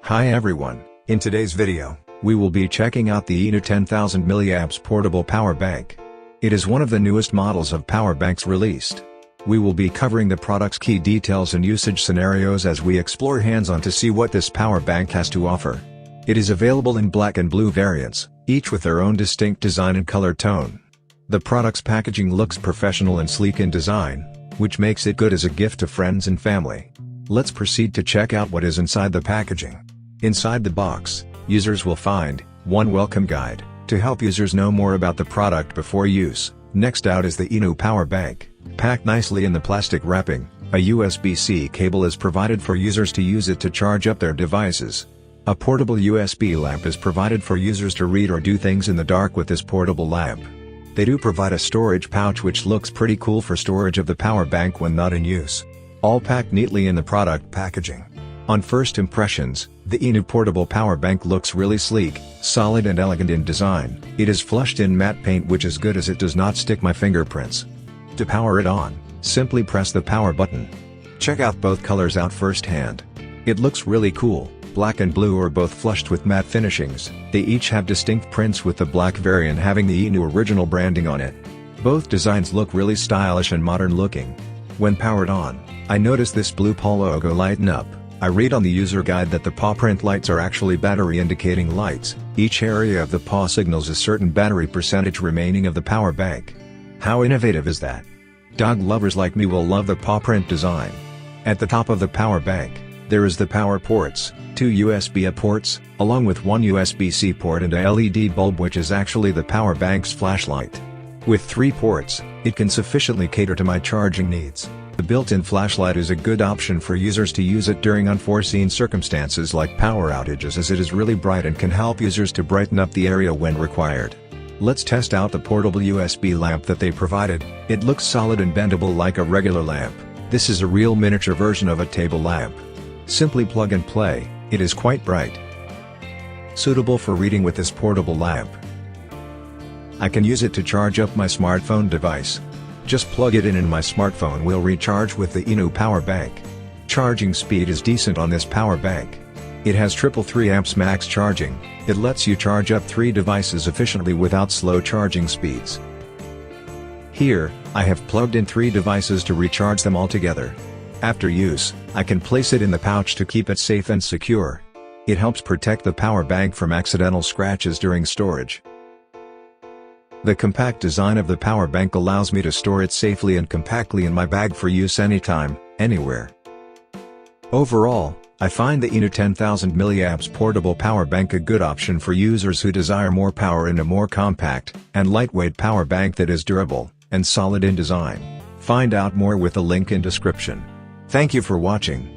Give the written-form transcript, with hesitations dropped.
Hi everyone, in today's video, we will be checking out the INIU 10,000 mAh portable power bank. It is one of the newest models of power banks released. We will be covering the product's key details and usage scenarios as we explore hands-on to see what this power bank has to offer. It is available in black and blue variants, each with their own distinct design and color tone. The product's packaging looks professional and sleek in design, which makes it good as a gift to friends and family. Let's proceed to check out what is inside the packaging. Inside the box, users will find one welcome guide to help users know more about the product before use. Next out is the INIU power bank. Packed nicely in the plastic wrapping, a USB-C cable is provided for users to use it to charge up their devices. A portable USB lamp is provided for users to read or do things in the dark with this portable lamp. They do provide a storage pouch which looks pretty cool for storage of the power bank when not in use. All packed neatly in the product packaging. On first impressions, the INIU portable power bank looks really sleek, solid and elegant in design. It is flushed in matte paint which is good as it does not stick my fingerprints. To power it on, simply press the power button. Check out both colors out firsthand. It looks really cool. Black and blue are both flushed with matte finishings. They each have distinct prints with the black variant having the INIU original branding on it. Both designs look really stylish and modern looking. When powered on, I notice this blue paw logo lighten up. I read on the user guide that the paw print lights are actually battery indicating lights. Each area of the paw signals a certain battery percentage remaining of the power bank. How innovative is that? Dog lovers like me will love the paw print design. At the top of the power bank, there is the power ports, 2 USB-A ports, along with one USB-C port and a LED bulb which is actually the power bank's flashlight. With 3 ports, it can sufficiently cater to my charging needs. The built-in flashlight is a good option for users to use it during unforeseen circumstances like power outages as it is really bright and can help users to brighten up the area when required. Let's test out the portable USB lamp that they provided. It looks solid and bendable like a regular lamp. This is a real miniature version of a table lamp. Simply plug and play, it is quite bright. Suitable for reading with this portable lamp. I can use it to charge up my smartphone device. Just plug it in and my smartphone will recharge with the INIU power bank. Charging speed is decent on this power bank. It has 333 amps max charging. It lets you charge up 3 devices efficiently without slow charging speeds. Here, I have plugged in 3 devices to recharge them all together. After use, I can place it in the pouch to keep it safe and secure. It helps protect the power bank from accidental scratches during storage. The compact design of the power bank allows me to store it safely and compactly in my bag for use anytime, anywhere. Overall, I find the INIU 10,000 mAh portable power bank a good option for users who desire more power in a more compact and lightweight power bank that is durable and solid in design. Find out more with the link in description. Thank you for watching.